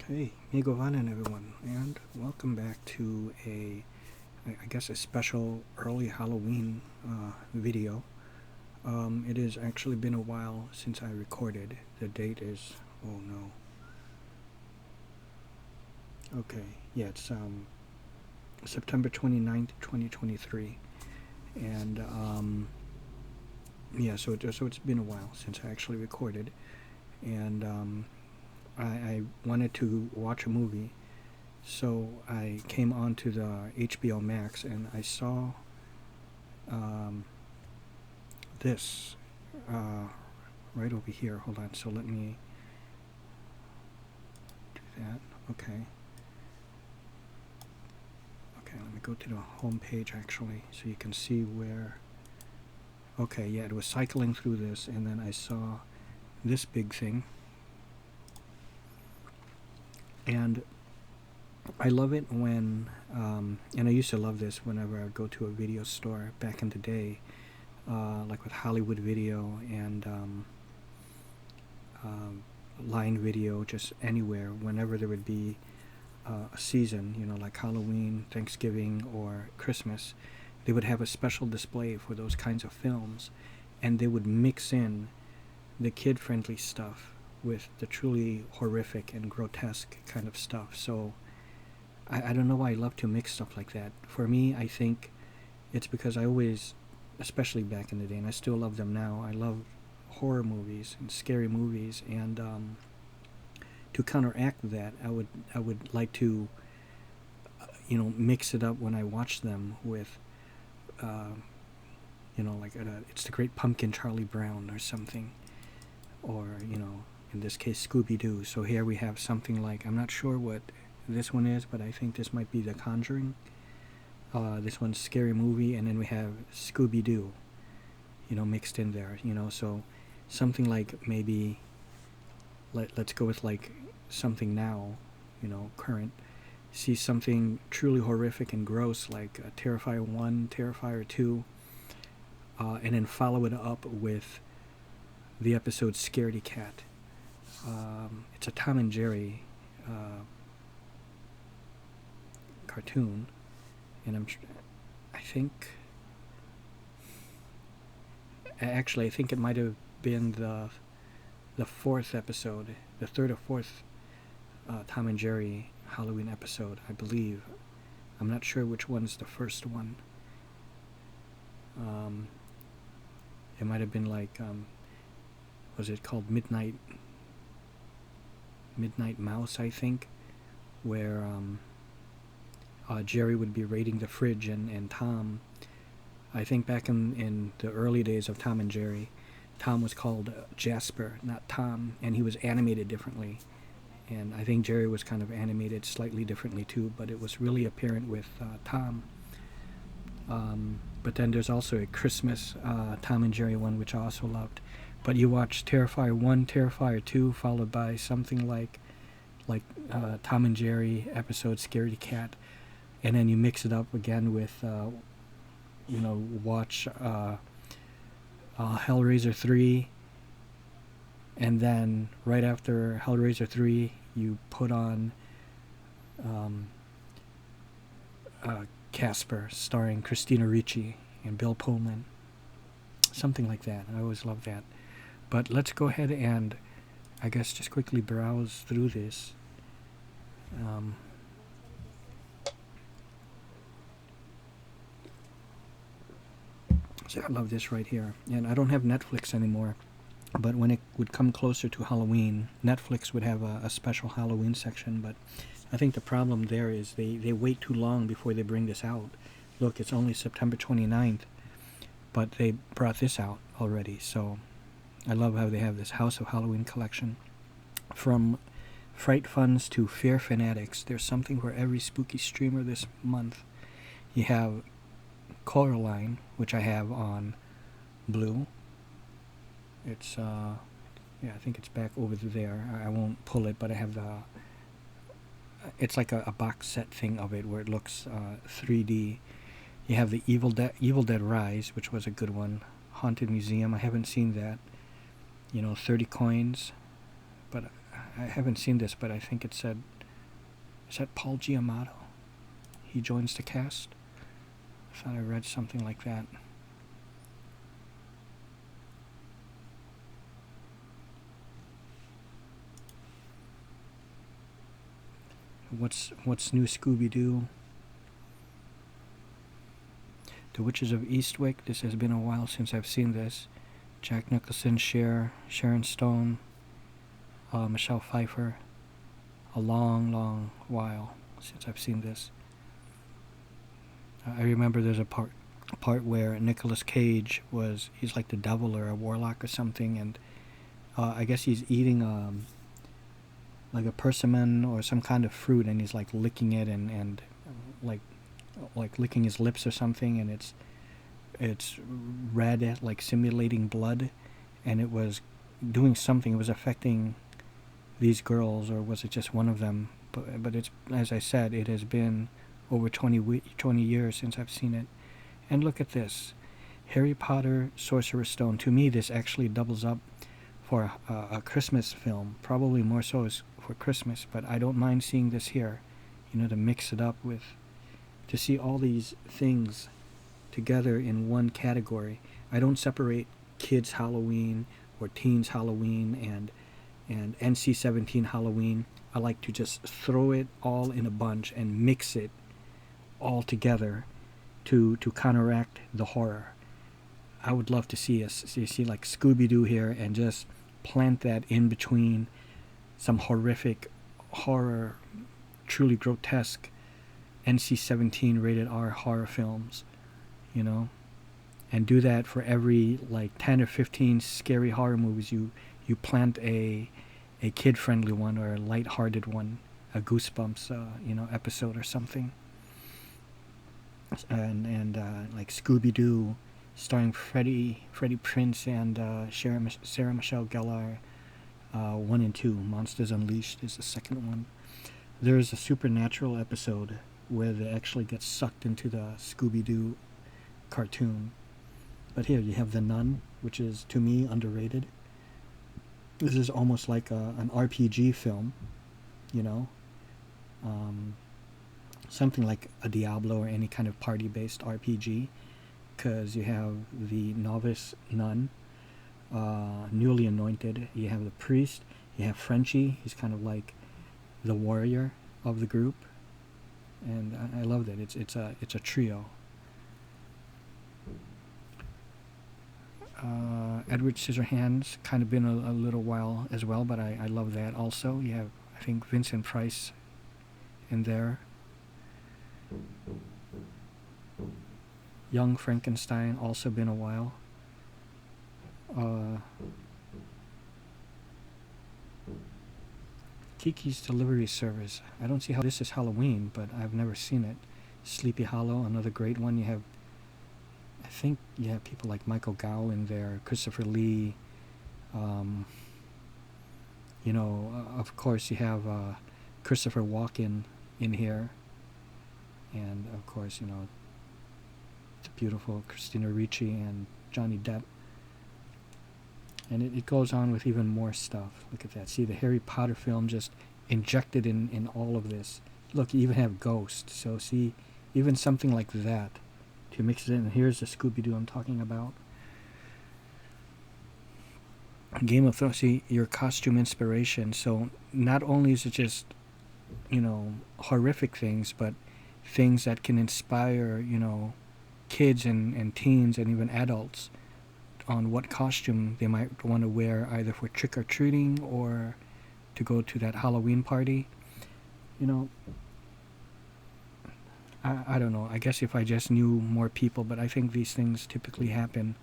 Hey, Migovanen everyone, and welcome back to I guess a special early Halloween video. It has actually been a while since I recorded. The date is, oh no. Okay, yeah, it's September 29th, 2023. And yeah, so it's been a while since I actually recorded. And I wanted to watch a movie, so I came onto the HBO Max and I saw this right over here. Hold on, so let me do that. Okay, let me go to the home page actually, so you can see where. Okay, yeah, it was cycling through this, and then I saw this big thing. And I love it when, and I used to love this whenever I would go to a video store back in the day, like with Hollywood Video and Line Video, just anywhere, whenever there would be a season, you know, like Halloween, Thanksgiving, or Christmas, they would have a special display for those kinds of films, and they would mix in the kid-friendly stuff with the truly horrific and grotesque kind of stuff. So I don't know why I love to mix stuff like that. For me, I think it's because I always, especially back in the day, and I still love them now, I love horror movies and scary movies, and to counteract that, I would like to mix it up when I watch them with like It's the Great Pumpkin, Charlie Brown or something, or in this case Scooby-Doo. So here we have something like, I'm not sure what this one is, but I think this might be The Conjuring. This one's Scary Movie, and then we have Scooby-Doo, mixed in there, so something like, maybe let's go with like something now, current. See something truly horrific and gross like Terrifier 1, Terrifier 2, and then follow it up with the episode Scaredy Cat. It's a Tom and Jerry cartoon, and I think it might have been the fourth episode, the third or fourth Tom and Jerry Halloween episode, I believe. I'm not sure which one's the first one. It might have been like, was it called Midnight Mouse, I think, where Jerry would be raiding the fridge, and Tom, I think back in the early days of Tom and Jerry, Tom was called Jasper, not Tom, and he was animated differently. And I think Jerry was kind of animated slightly differently too, but it was really apparent with Tom. But then there's also a Christmas Tom and Jerry one, which I also loved. But you watch Terrifier 1, Terrifier 2, followed by something like Tom and Jerry episode Scaredy Cat, and then you mix it up again with watch Hellraiser 3, and then right after Hellraiser 3 you put on Casper, starring Christina Ricci and Bill Pullman, something like that. I always love that. But let's go ahead and, I guess, just quickly browse through this. So I love this right here. And I don't have Netflix anymore, but when it would come closer to Halloween, Netflix would have a special Halloween section. But I think the problem there is they wait too long before they bring this out. Look, it's only September 29th, but they brought this out already. So I love how they have this House of Halloween collection. From Fright Funds to Fear Fanatics, there's something for every spooky streamer this month. You have Coraline, which I have on Blue. It's I think it's back over there. I won't pull it, but I have it's like a box set thing of it where it looks 3D. You have the Evil Dead Rise, which was a good one. Haunted Museum, I haven't seen that. 30 coins, but I haven't seen this, but I think it said Is that Paul Giamatti? He joins the cast? I thought I read something like that. What's new, Scooby-Doo? The Witches of Eastwick. This has been a while since I've seen this. Jack Nicholson, Sharon Stone, Michelle Pfeiffer. A long while since I've seen this. I remember there's a part where Nicolas Cage he's like the devil or a warlock or something, and I guess he's eating like a persimmon or some kind of fruit, and he's like licking it and like licking his lips or something, and it's red, like simulating blood, and it was doing something. It was affecting these girls, or was it just one of them? But it's, as I said, it has been over 20 years since I've seen it. And look at this, Harry Potter, Sorcerer's Stone. To me, this actually doubles up for a Christmas film, probably more so as for Christmas, but I don't mind seeing this here, to mix it up with, to see all these things together in one category. I don't separate kids Halloween or teens Halloween and NC-17 Halloween. I like to just throw it all in a bunch and mix it all together to counteract the horror. I would love to see like Scooby-Doo here and just plant that in between some horrific horror, truly grotesque NC-17 rated R horror films, and do that for every like 10 or 15 scary horror movies. You plant a kid-friendly one or a light-hearted one, a Goosebumps episode or something, and like Scooby-Doo starring Freddie Prinze and Sarah Michelle Gellar. 1 and 2, Monsters Unleashed is the second one. There's a supernatural episode where they actually get sucked into the Scooby-Doo cartoon. But here you have The Nun, which is, to me, underrated. This is almost like an RPG film, something like a Diablo or any kind of party-based RPG, because you have the novice nun, newly anointed. You have the priest. You have Frenchie. He's kind of like the warrior of the group, and I love that. It's a trio. Edward Scissorhands, kind of been a little while as well, but I love that also. You have, I think, Vincent Price in there. Young Frankenstein, also been a while. Kiki's Delivery Service. I don't see how this is Halloween, but I've never seen it. Sleepy Hollow, another great one. I think you have people like Michael Gow in there, Christopher Lee. Of course you have Christopher Walken in here, and of course the beautiful Christina Ricci and Johnny Depp. And it goes on with even more stuff. Look at that. See, the Harry Potter film just injected in all of this. Look, you even have Ghost. So see, even something like that to mix it in. And here's the Scooby-Doo I'm talking about. Game of Thrones, see, your costume inspiration. So not only is it just, horrific things, but things that can inspire, kids and teens and even adults on what costume they might want to wear, either for trick-or-treating or to go to that Halloween party. I don't know. I guess if I just knew more people, but I think these things typically happen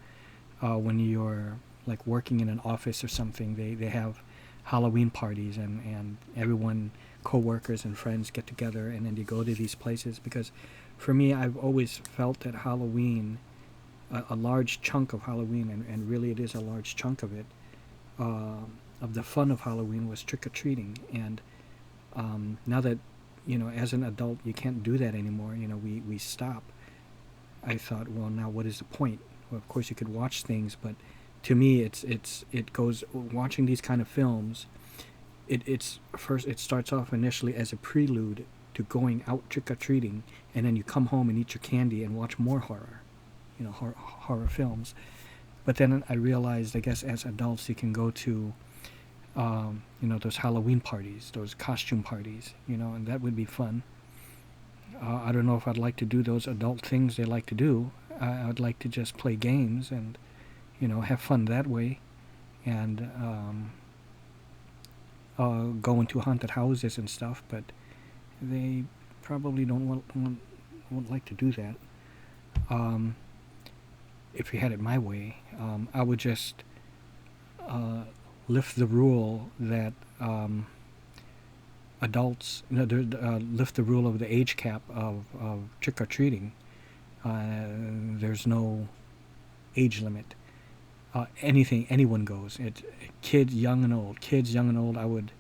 when you're like working in an office or something. They have Halloween parties, and everyone, co-workers and friends, get together, and then they go to these places. Because for me, I've always felt that Halloween, a large chunk of Halloween, and really it is a large chunk of it, of the fun of Halloween was trick-or-treating. And now that, as an adult you can't do that anymore, we stop. I thought, well, now what is the point? Well, of course you could watch things, but to me it goes, watching these kind of films it starts off initially as a prelude to going out trick-or-treating, and then you come home and eat your candy and watch more horror, horror films. But then I realized, I guess, as adults, you can go to, those Halloween parties, those costume parties, and that would be fun. I don't know if I'd like to do those adult things they like to do. I'd like to just play games and, have fun that way, and go into haunted houses and stuff. But they probably won't like to do that. If we had it my way, I would just lift the rule that adults, lift the rule of the age cap of trick-or-treating. There's no age limit. Anyone goes. Kids, young and old. Kids, young and old. I would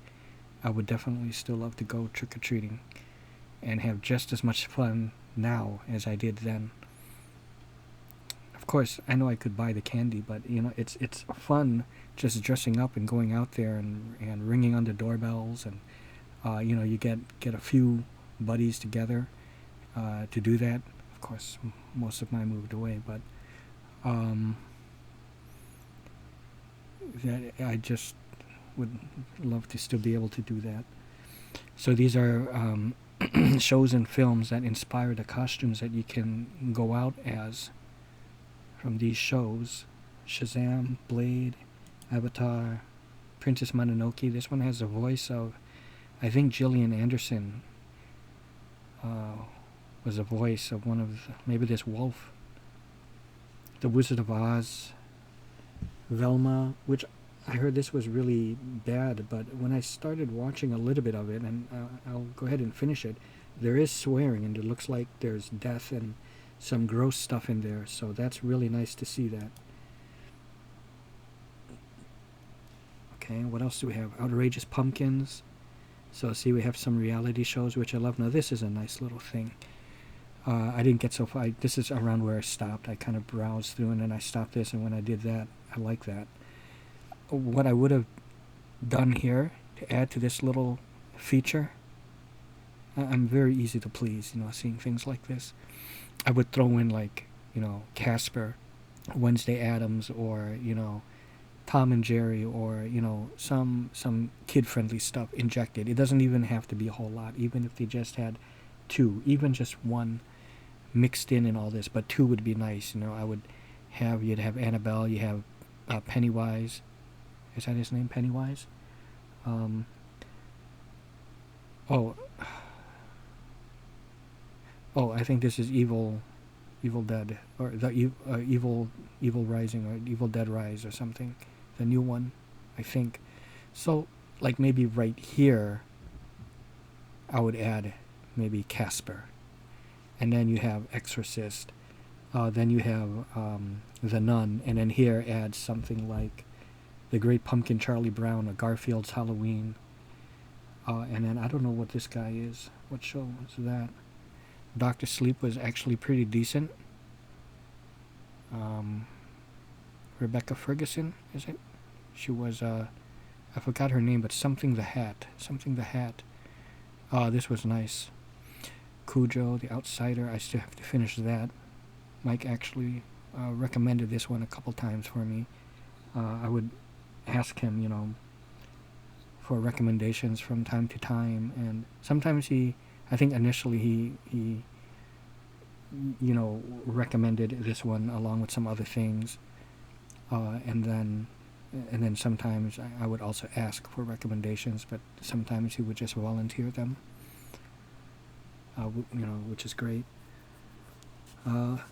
definitely still love to go trick-or-treating and have just as much fun now as I did then. Of course, I know I could buy the candy, but it's fun just dressing up and going out there and ringing on the doorbells, and you get a few buddies together to do that. Of course, most of mine moved away, but I just would love to still be able to do that. So these are shows and films that inspire the costumes that you can go out as from these shows: Shazam, Blade, Avatar, Princess Mononoke. This one has the voice of, I think, Gillian Anderson was the voice of one of maybe this wolf. The Wizard of Oz, Velma, which I heard this was really bad, but when I started watching a little bit of it, and I'll go ahead and finish it, there is swearing, and it looks like there's death and some gross stuff in there, so that's really nice to see that. Okay, what else do we have? Outrageous Pumpkins. So see, we have some reality shows, which I love. Now this is a nice little thing. I didn't get so far. This is around where I stopped. I kind of browsed through, and then I stopped this, and when I did that, I like that. What I would have done here to add to this little feature, I'm very easy to please, seeing things like this. I would throw in, like, Casper, Wednesday Addams, or, Tom and Jerry, or, some kid-friendly stuff injected. It doesn't even have to be a whole lot, even if they just had two, even just one mixed in all this, but two would be nice. You'd have Annabelle, you have Pennywise. Is that his name, Pennywise? I think this is Evil Dead, or the Evil Rising, or Evil Dead Rise, or something. The new one, I think. So, like, maybe right here, I would add maybe Casper. And then you have Exorcist. Then you have The Nun. And then here add something like The Great Pumpkin, Charlie Brown, or Garfield's Halloween. And then I don't know what this guy is. What show is that? Dr. Sleep was actually pretty decent. Rebecca Ferguson, is it? She was, I forgot her name, but Something the Hat. This was nice. Cujo, The Outsider, I still have to finish that. Mike actually recommended this one a couple times for me. I would ask him, for recommendations from time to time, and sometimes I think initially he recommended this one along with some other things, and then sometimes I would also ask for recommendations, but sometimes he would just volunteer them, which is great.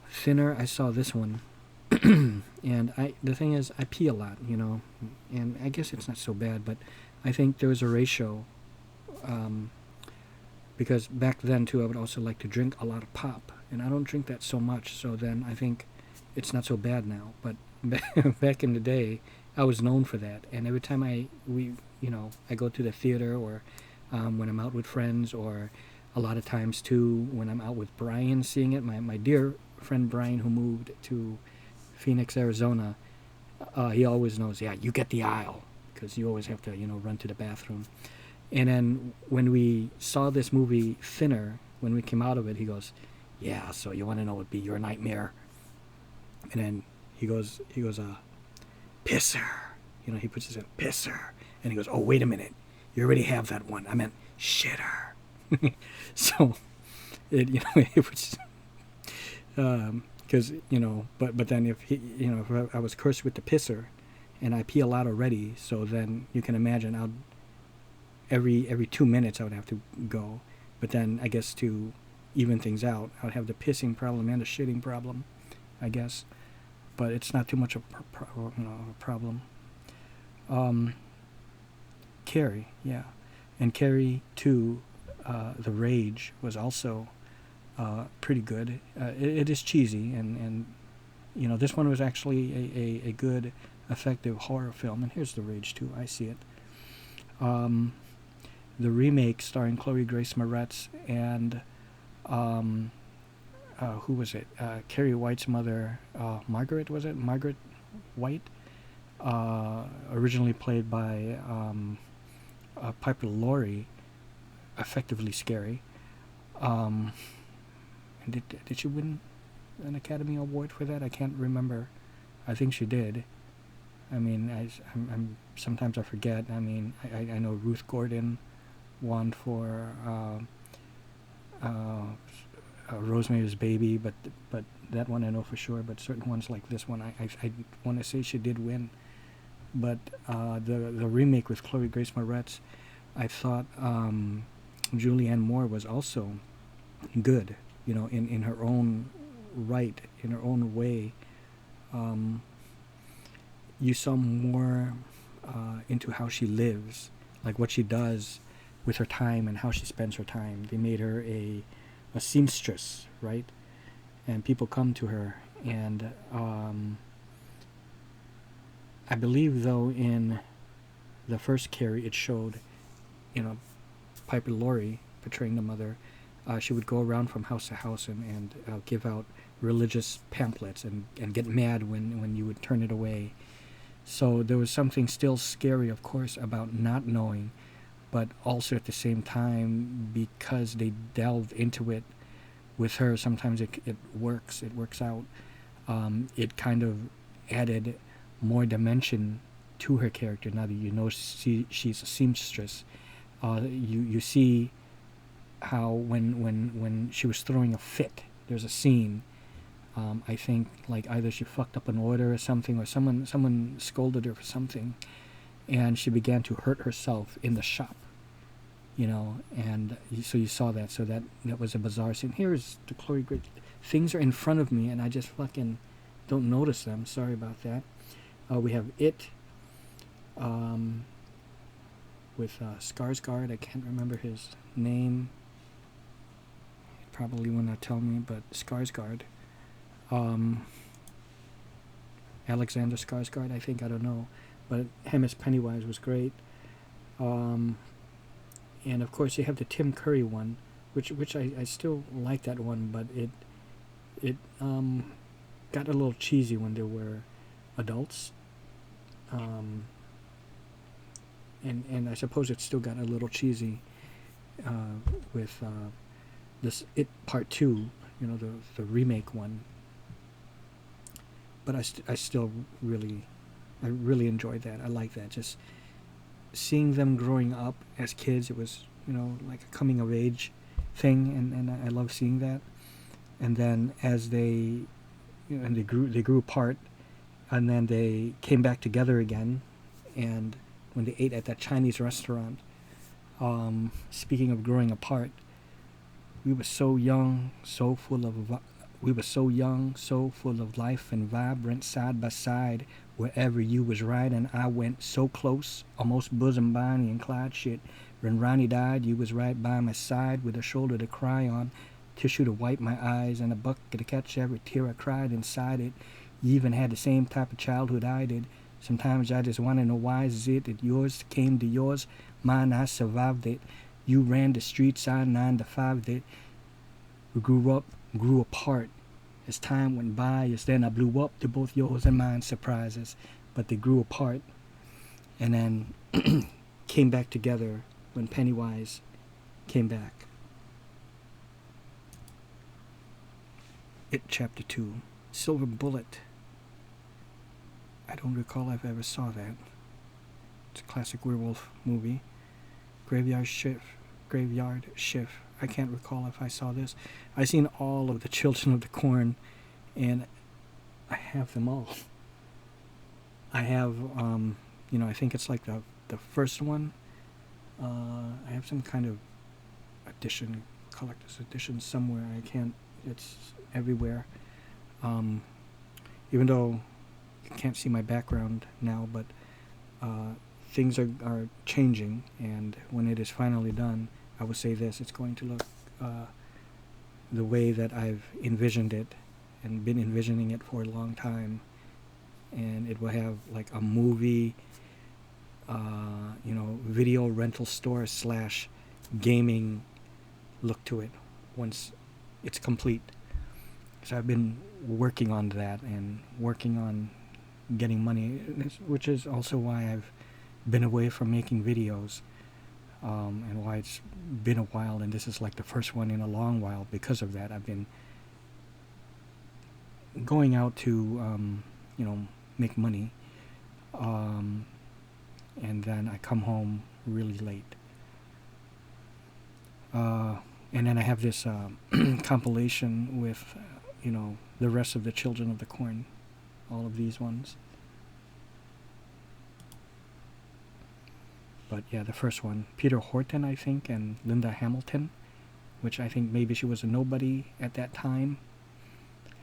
Thinner, I saw this one, and the thing is, I pee a lot, and I guess it's not so bad, but I think there was a ratio, because back then too I would also like to drink a lot of pop, and I don't drink that so much, so then I think it's not so bad now, but back in the day I was known for that, and every time I go to the theater, or when I'm out with friends, or a lot of times too when I'm out with Brian seeing it, my dear friend Brian, who moved to Phoenix, Arizona, he always knows, yeah, you get the aisle. because you always have to, run to the bathroom. And then when we saw this movie Thinner, when we came out of it, he goes, "Yeah, so you want to know what would be your nightmare?" And then he goes, "Pisser." He puts his hand, "Pisser." And he goes, "Oh, wait a minute. You already have that one. I meant shitter." So, it was, because, but then if if I was cursed with the pisser, and I pee a lot already, so then you can imagine every 2 minutes I would have to go. But then I guess to even things out, I would have the pissing problem and the shitting problem, I guess. But it's not too much of a problem. Carrie, yeah. And Carrie 2, The Rage, was also pretty good. It is cheesy, and this one was actually a good, effective horror film. And here's The Rage 2, I see it. The remake starring Chloe Grace Moretz and who was it? Carrie White's mother, Margaret, was it? Margaret White? Originally played by Piper Laurie, effectively scary. And did she win an Academy Award for that? I can't remember. I think she did. I mean, I'm sometimes I forget. I mean, I know Ruth Gordon won for Rosemary's Baby, but that one I know for sure. But certain ones like this one, I want to say she did win. But the remake with Chloe Grace Moretz, I thought Julianne Moore was also good, in her own right, in her own way. You saw more into how she lives, like what she does with her time and how she spends her time. They made her a seamstress, right? And people come to her, and I believe, though, in the first Carrie, it showed, Piper Laurie portraying the mother. She would go around from house to house and give out religious pamphlets and get mad when you would turn it away. So there was something still scary, of course, about not knowing, but also at the same time, because they delved into it with her, sometimes it works out. It kind of added more dimension to her character. Now that she's a seamstress, you see how when she was throwing a fit, there's a scene. I think like either she fucked up an order or something, or someone scolded her for something, and she began to hurt herself in the shop. And so you saw that. So that was a bizarre scene. Here's the Chloe Grace. Things are in front of me, and I just fucking don't notice them. Sorry about that. We have It, with Skarsgård. I can't remember his name. He probably will not tell me, but Skarsgård. Alexander Skarsgård, I think. I don't know. But him as Pennywise was great. And of course you have the Tim Curry one, which I still like that one, but it got a little cheesy when there were adults. And I suppose it still got a little cheesy with this It Part 2, the remake one. But I still really enjoyed that. I like that. Just seeing them growing up as kids, it was, like a coming of age thing, and I love seeing that. And then as they, and they grew apart, and then they came back together again, and when they ate at that Chinese restaurant, speaking of growing apart, we were so young, so full of life and vibrant, side by side, wherever you was right and I went so close, almost bosom Bonnie and Clyde shit. When Ronnie died, you was right by my side with a shoulder to cry on, tissue to wipe my eyes, and a bucket to catch every tear I cried inside it. You even had the same type of childhood I did. Sometimes I just want to know why is it that yours came to yours, mine I survived it. You ran the streets, I 9 to 5 it. We grew apart. As time went by, as then I blew up to both yours and mine surprises, but they grew apart. and then came back together when Pennywise came back. It Chapter 2. Silver Bullet. I don't recall if I ever saw that. It's a classic werewolf movie. Graveyard Shift. I can't recall if I saw this. I've seen all of the Children of the Corn, and I have them all. I have, I think it's like the first one. I have some kind of edition, collector's edition somewhere. I can't, it's everywhere. Even though you can't see my background now, but things are changing, and when it is finally done, I would say this: it's going to look the way that I've envisioned it and been envisioning it for a long time, and it will have like a movie, video rental store / gaming look to it once it's complete. So I've been working on that and working on getting money, which is also why I've been away from making videos, and why it's been a while, and this is like the first one in a long while. Because of that, I've been going out to make money, and then I come home really late, and then I have this compilation with the rest of the Children of the Corn, all of these ones. But yeah, the first one, Peter Horton, I think, and Linda Hamilton, which I think maybe she was a nobody at that time.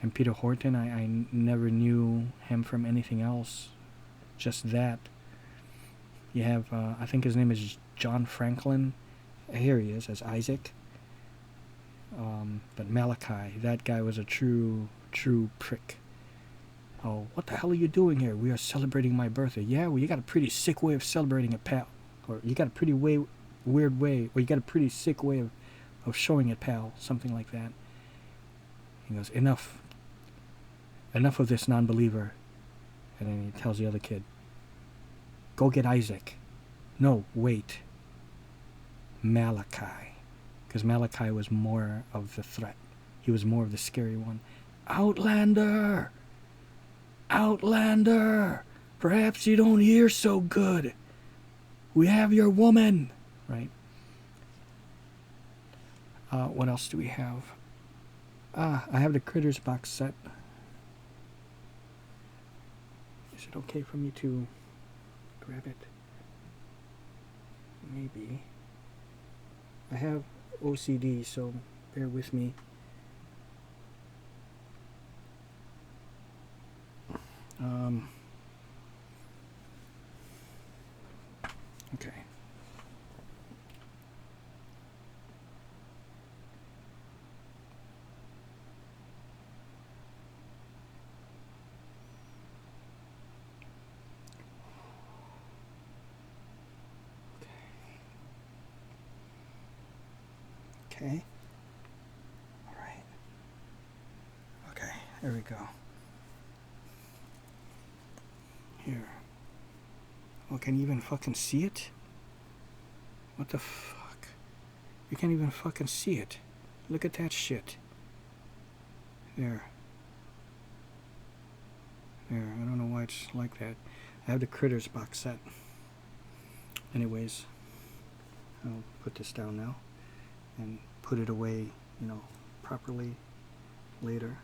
And Peter Horton, I never knew him from anything else, just that. You have, I think his name is John Franklin. Here he is as Isaac. But Malachi, that guy was a true prick. Oh, what the hell are you doing here? We are celebrating my birthday. Yeah, well, you got a pretty sick way of celebrating it, pal. Or you got a pretty weird way, or you got a pretty sick way of showing it, pal. Something like that. He goes, enough of this non-believer. And then he tells the other kid, go get Isaac. No, wait. Malachi. Because Malachi was more of the threat. He was more of the scary one. Outlander! Outlander! Perhaps you don't hear so good. We have your woman! Right? What else do we have? I have the Critters box set. Is it okay for me to grab it? Maybe. I have OCD, so bear with me. Okay. Okay. All right. Okay, there we go. Here. Oh, can you even fucking see it? What the fuck? You can't even fucking see it. Look at that shit. There. There, I don't know why it's like that. I have the Critters box set. Anyways, I'll put this down now and put it away, properly later.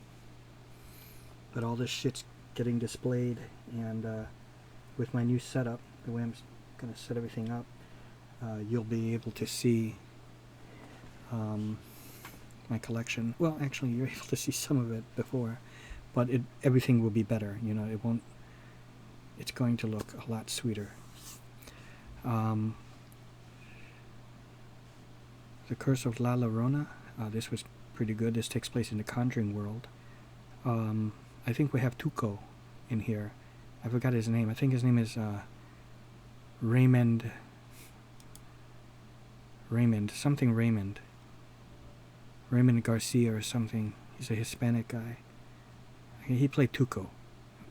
But all this shit's getting displayed, and with my new setup, the way I'm going to set everything up, you'll be able to see my collection. Well, actually, you're able to see some of it before, but everything will be better. It won't. It's going to look a lot sweeter. The Curse of La Llorona. This was pretty good. This takes place in the Conjuring world. I think we have Tuco in here. I forgot his name. I think his name is Raymond. Something Raymond. Raymond Garcia or something. He's a Hispanic guy. He played Tuco.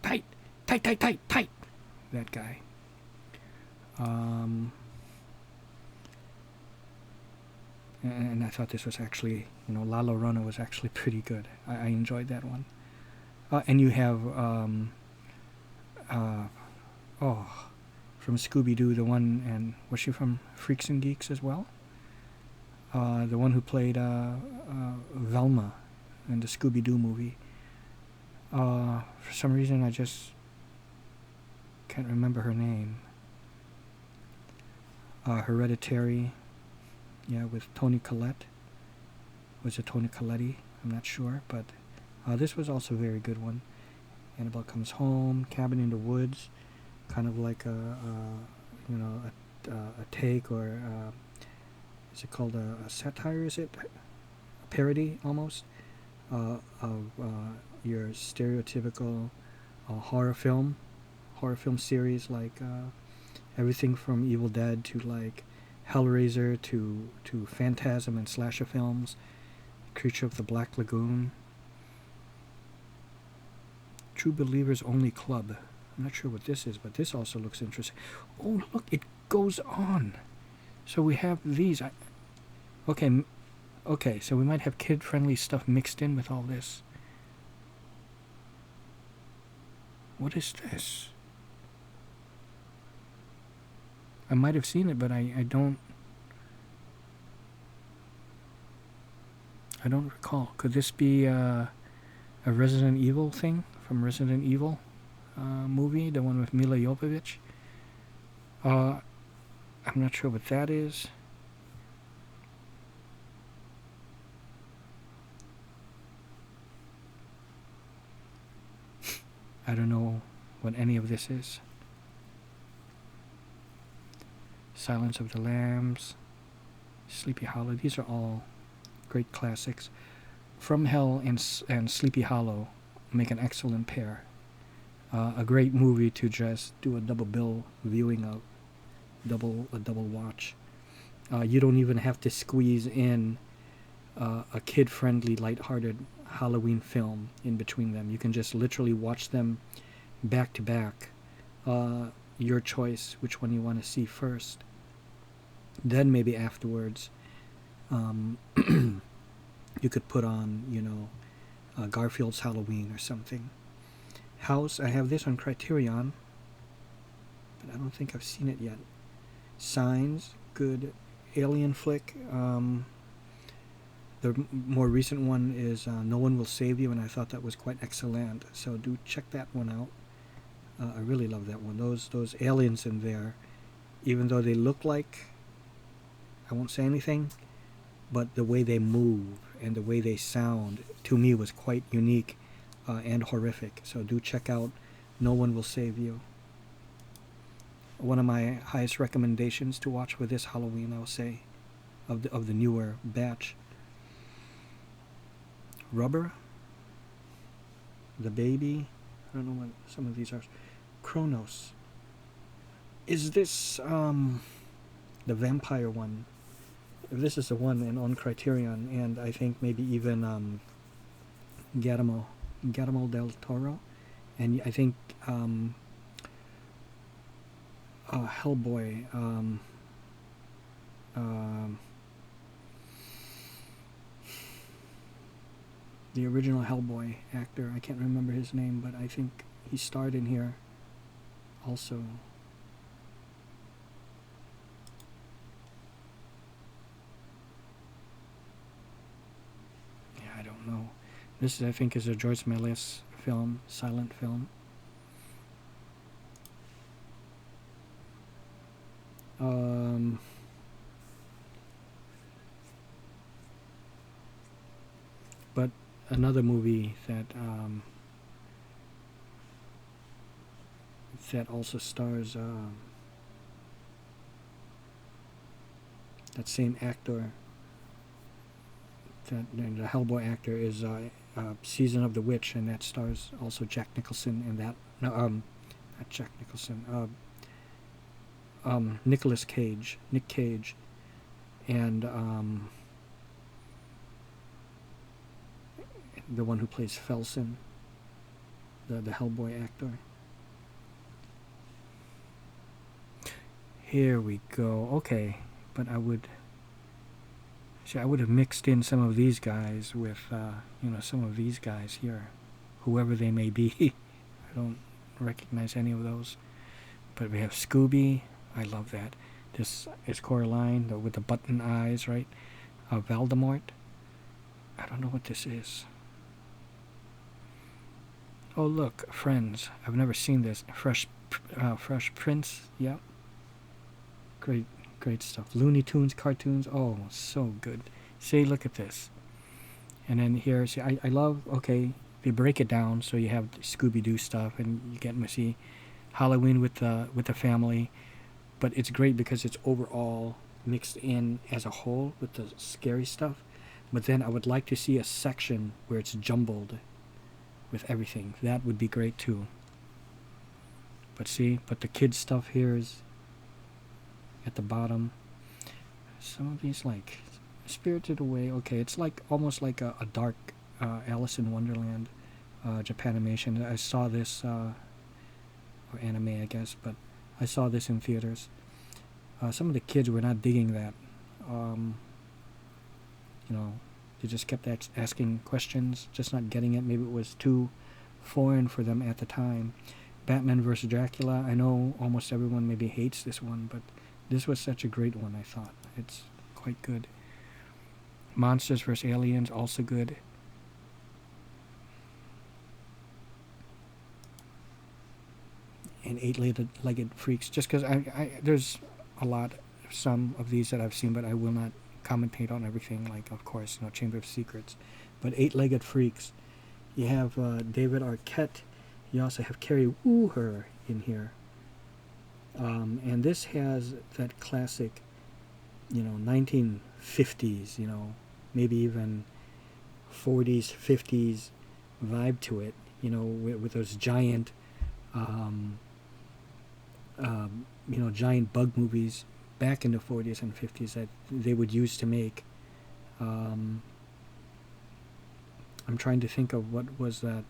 Tight. That guy. Um, and I thought this was actually, La Llorona was actually pretty good. I enjoyed that one. And you have, from Scooby-Doo, the one, and was she from Freaks and Geeks as well? The one who played Velma in the Scooby-Doo movie. For some reason, I just can't remember her name. Hereditary, yeah, with Toni Collette. Was it Toni Collette? I'm not sure, but this was also a very good one. Annabelle Comes Home, Cabin in the Woods, kind of like a take, or is it called a satire? Is it a parody almost of your stereotypical horror film series, like everything from Evil Dead to like Hellraiser to Phantasm and slasher films, Creature of the Black Lagoon, True Believers Only Club. I'm not sure what this is, but this also looks interesting. Oh, look, it goes on. So we have these. Okay, so we might have kid-friendly stuff mixed in with all this. What is this? I might have seen it, but I don't recall. Could this be a Resident Evil thing from Resident Evil movie, the one with Mila Jovovich? I'm not sure what that is. I don't know what any of this is. Silence of the Lambs, Sleepy Hollow. These are all great classics. From Hell and Sleepy Hollow make an excellent pair. A great movie to just do a double bill viewing of, a double watch. You don't even have to squeeze in a kid-friendly, lighthearted Halloween film in between them. You can just literally watch them back to back. Your choice, which one you want to see first. Then maybe afterwards, you could put on, Garfield's Halloween or something. House, I have this on Criterion, but I don't think I've seen it yet. Signs, good alien flick. The more recent one is No One Will Save You, and I thought that was quite excellent. So do check that one out. I really love that one. Those aliens in there, even though they look like, I won't say anything, but the way they move and the way they sound, to me, was quite unique and horrific. So do check out No One Will Save You. One of my highest recommendations to watch for this Halloween, I'll say, of the newer batch. Rubber, The Baby, I don't know what some of these are. Kronos. Is this the vampire one? If this is the one on Criterion, and I think maybe even Guillermo del Toro, and I think Hellboy. The original Hellboy actor, I can't remember his name, but I think he starred in here also. Yeah, I don't know. This, I think, is a Joyce Méliès film, silent film. But another movie that that also stars that same actor, that the Hellboy actor, is Season of the Witch, and that stars also Jack Nicholson in that. No, not Jack Nicholson. Nick Cage, and the one who plays Felsen, the Hellboy actor. Here we go. Okay, but I would have mixed in some of these guys with, some of these guys here, whoever they may be. I don't recognize any of those. But we have Scooby. I love that. This is Coraline with the button eyes, right? Voldemort. I don't know what this is. Oh, look, Friends. I've never seen this. Fresh Prince. Yep. Great stuff. Looney Tunes cartoons. Oh, so good. See, look at this. And then here, see, I love, okay, they break it down so you have Scooby-Doo stuff and you get to see Halloween with the family. But it's great because it's overall mixed in as a whole with the scary stuff. But then I would like to see a section where it's jumbled with everything. That would be great too. But see, the kids stuff here is at the bottom. Some of these like Spirited Away. Okay, it's like almost like a dark Alice in Wonderland Japanimation. I saw this, or anime I guess, but I saw this in theaters. Some of the kids were not digging that. They just kept asking questions, just not getting it. Maybe it was too foreign for them at the time. Batman vs. Dracula. I know almost everyone maybe hates this one, but this was such a great one, I thought. It's quite good. Monsters vs. Aliens, also good. And Eight-Legged Freaks, just because there's some of these that I've seen, but I will not commentate on everything, like, of course, Chamber of Secrets. But Eight-Legged Freaks, you have David Arquette, you also have Carrie Wooher in here. And this has that classic, 1950s, maybe even 40s, 50s vibe to it, with those giant, giant bug movies back in the 40s and 50s that they would use to make. I'm trying to think of what was that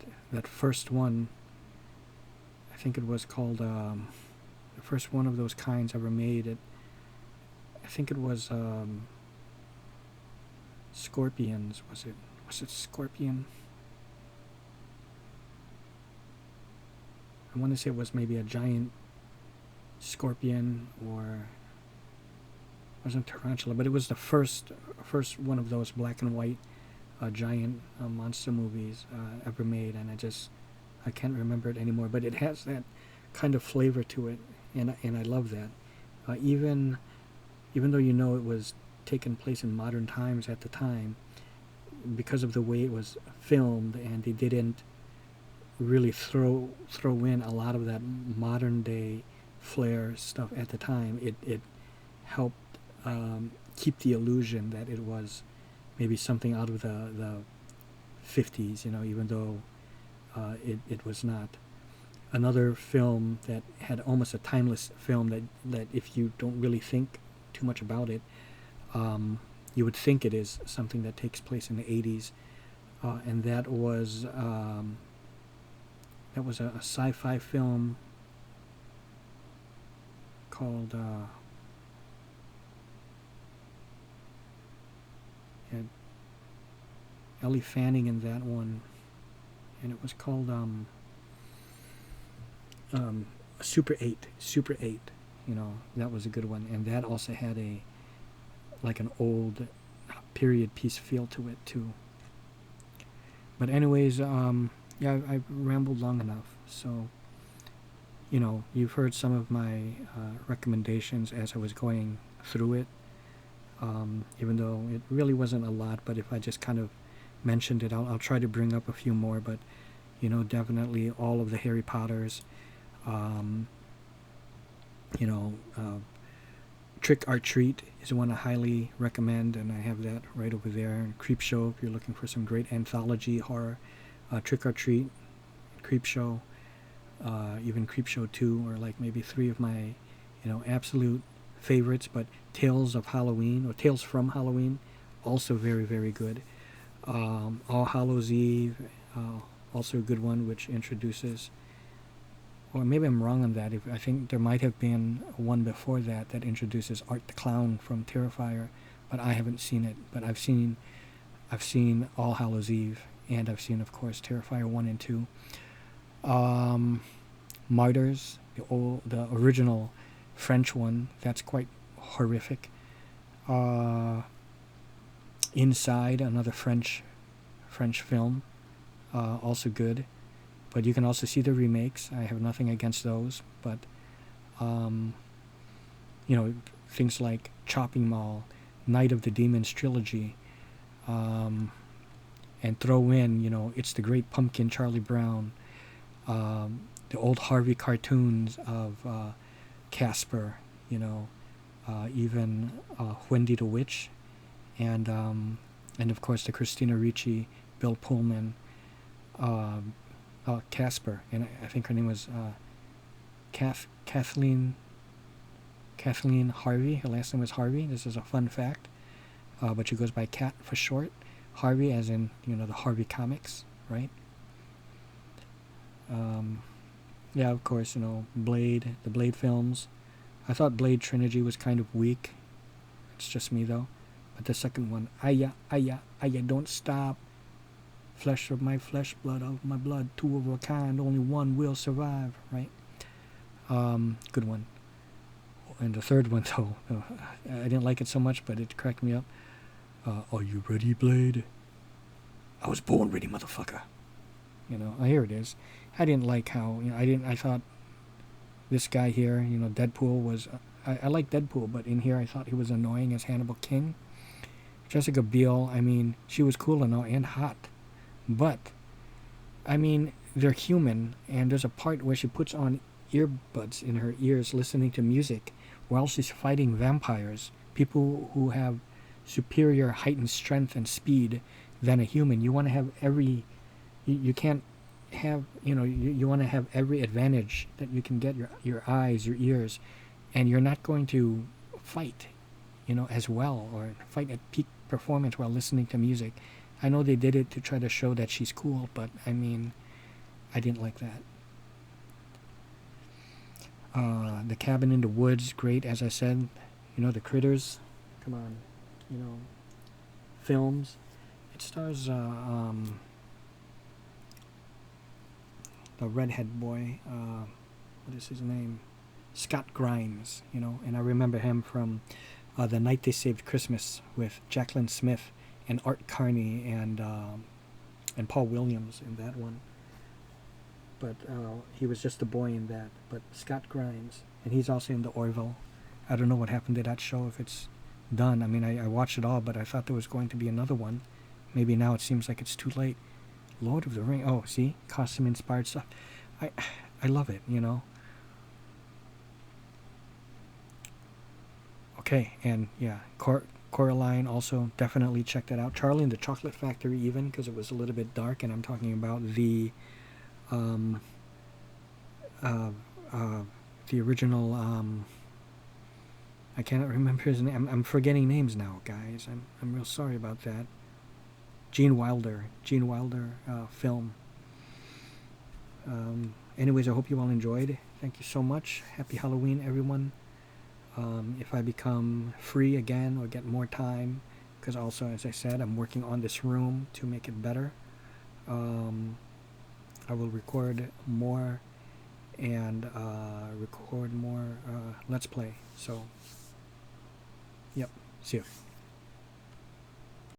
first one. I think it was called the first one of those kinds ever made. I think it was Scorpions. Was it Scorpion? I want to say it was maybe a giant scorpion, or wasn't tarantula, but it was the first one of those black and white giant monster movies ever made, and I can't remember it anymore, but it has that kind of flavor to it, and I love that. Even though it was taking place in modern times at the time, because of the way it was filmed, and they didn't really throw in a lot of that modern day flair stuff at the time, it helped keep the illusion that it was maybe something out of the 50s, even though it was not. Another film that had almost a timeless film that if you don't really think too much about it, you would think it is something that takes place in the 80s, and that was a sci-fi film called had Ellie Fanning in that one, and it was called Super 8. That was a good one, and that also had an old period piece feel to it too. But anyways, I've rambled long enough, so you've heard some of my recommendations as I was going through it, even though it really wasn't a lot, but if I just kind of mentioned it, I'll try to bring up a few more. But definitely all of the Harry Potters, Trick or Treat is one I highly recommend, and I have that right over there. And Creepshow, if you're looking for some great anthology horror, Trick or Treat, Creepshow, even Creepshow 2 are like maybe 3 of my absolute favorites. But Tales of Halloween, or Tales from Halloween, also very, very good. All Hallows Eve, also a good one, which introduces or maybe I'm wrong on that. I think there might have been one before that that introduces Art the Clown from Terrifier, but I haven't seen it. But I've seen All Hallows Eve, and I've seen, of course, Terrifier 1 and 2. Martyrs, the original French one, that's quite horrific. Inside, another French film, also good. But you can also see the remakes. I have nothing against those, but things like Chopping Mall, Night of the Demons trilogy, and throw in, It's the Great Pumpkin, Charlie Brown, the old Harvey cartoons of Casper, even Wendy the Witch, and of course the Christina Ricci, Bill Pullman, Casper, and I think her name was Kathleen Harvey. Her last name was Harvey. This is a fun fact, but she goes by Cat for short. Harvey, as in the Harvey comics, right? Yeah, of course, Blade, the Blade films. I thought Blade trilogy was kind of weak. It's just me though. But the second one, Aya, don't stop. Flesh of my flesh, blood of my blood, two of a kind, only one will survive, right? Good one. And the third one, though, I didn't like it so much, but it cracked me up. Are you ready, Blade? I was born ready, motherfucker. Here it is. I didn't like how, I thought this guy here, Deadpool was, I like Deadpool, but in here I thought he was annoying as Hannibal King. Jessica Biel, she was cool and all, and hot. But, they're human, and there's a part where she puts on earbuds in her ears listening to music while she's fighting vampires, people who have superior heightened strength and speed than a human. You want to have you can't have, you want to have every advantage that you can get, your eyes, your ears, and you're not going to fight, as well, or fight at peak performance while listening to music. I know they did it to try to show that she's cool, but I didn't like that. The Cabin in the Woods, great, as I said. The Critters, come on, films. It stars the redhead boy, what is his name? Scott Grimes, and I remember him from The Night They Saved Christmas with Jaclyn Smith and Art Carney and Paul Williams in that one. But he was just a boy in that. But Scott Grimes, and he's also in the Orville. I don't know what happened to that show, if it's done. I watched it all, but I thought there was going to be another one. Maybe now it seems like it's too late. Lord of the Ring. Oh, see? Costume-inspired stuff. I love it, Okay, and yeah, Coraline also, definitely check that out. Charlie and the Chocolate Factory even, because it was a little bit dark, and I'm talking about the original, I cannot remember his name. I'm forgetting names now, guys. I'm real sorry about that. Gene Wilder film. Anyways, I hope you all enjoyed. Thank you so much. Happy Halloween, everyone. If I become free again or get more time, because also, as I said, I'm working on this room to make it better. I will record more and record more Let's Play. So, yep. See you.